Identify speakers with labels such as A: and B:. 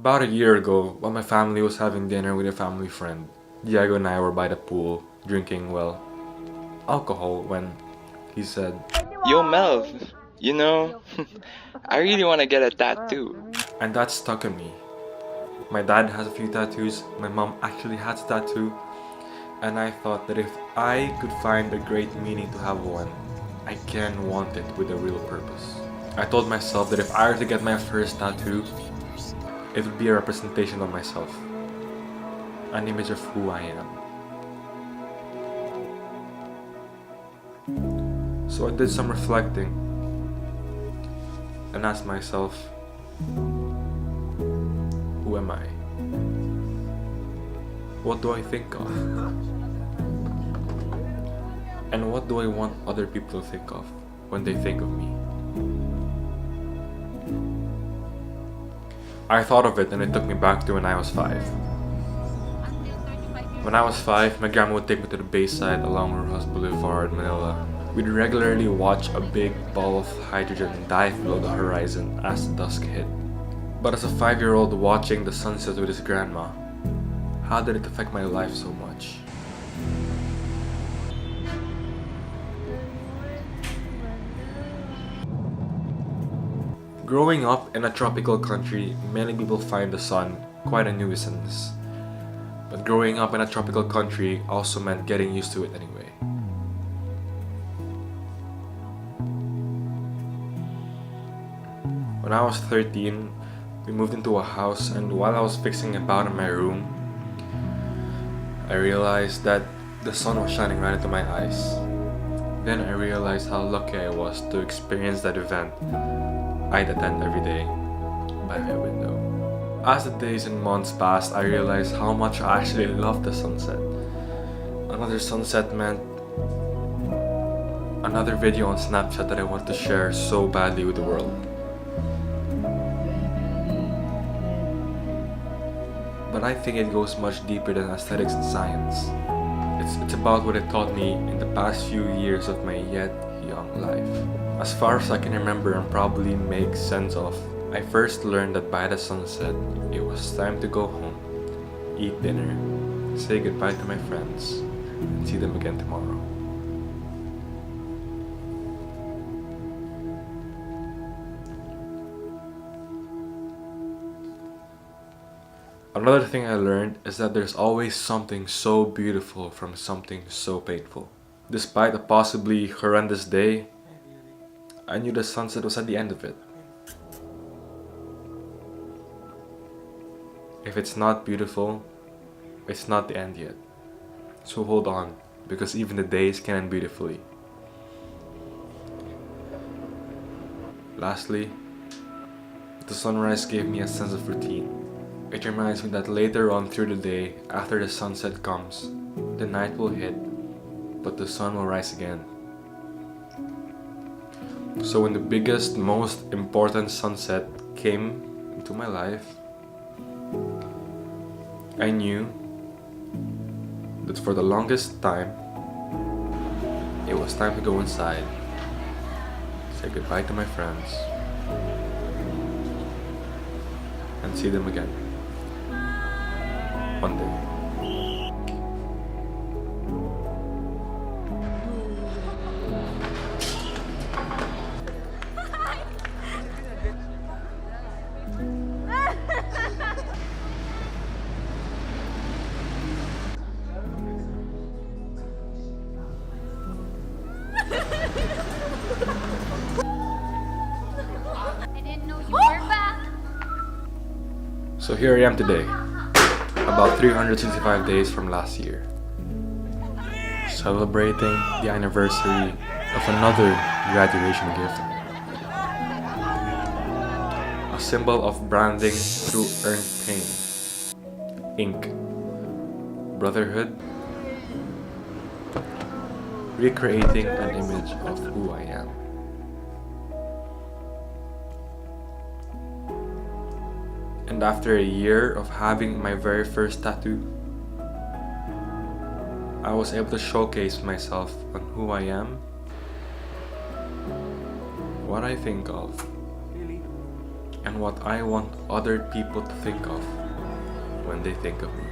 A: About a year ago, while my family was having dinner with a family friend, Diego and I were by the pool, drinking, well, alcohol when he said,
B: Yo, Melv, you know, I really want to get a tattoo.
A: and that stuck in me. My dad has a few tattoos, my mom actually has a tattoo, and I thought that if I could find a great meaning to have one, I can want it with a real purpose. I told myself that if I were to get my first tattoo, it would be a representation of myself, an image of who I am. So I did some reflecting and asked myself, who am I? What do I think of? And what do I want other people to think of when they think of me? I thought of it and it took me back to when I was 5. When I was 5, my grandma would take me to the bayside along Rojas Boulevard, Manila. We'd regularly watch a big ball of hydrogen dive below the horizon as the dusk hit. But as a 5-year-old watching the sunset with his grandma, how did it affect my life so much? Growing up in a tropical country, many people find the sun quite a nuisance. But growing up in a tropical country also meant getting used to it anyway. When I was 13, we moved into a house, and while I was fixing about in my room, I realized that the sun was shining right into my eyes. Then I realized how lucky I was to experience that event I'd attend every day by my window. As the days and months passed, I realized how much I actually loved the sunset. Another sunset meant another video on Snapchat that I want to share so badly with the world. But I think it goes much deeper than aesthetics and science. It's about what it taught me in the past few years of my yet young life. As far as I can remember and probably make sense of, I first learned that by the sunset, it was time to go home, eat dinner, say goodbye to my friends, and see them again tomorrow. Another thing I learned is that there's always something so beautiful from something so painful. Despite a possibly horrendous day, I knew the sunset was at the end of it. If it's not beautiful, it's not the end yet. So hold on, because even the days can end beautifully. Lastly, the sunrise gave me a sense of routine. It reminds me that later on through the day, after the sunset comes, the night will hit, but the sun will rise again. So when the biggest, most important sunset came into my life, I knew that for the longest time, it was time to go inside, say goodbye to my friends, and see them again. One day.
C: I didn't know you were back.
A: So here I am today, about 365 days from last year, celebrating the anniversary of another graduation gift. A symbol of branding through earned pain. Ink. Brotherhood. Recreating an image of who I am. And after a year of having my very first tattoo, I was able to showcase myself on who I am, what I think of, and what I want other people to think of when they think of me.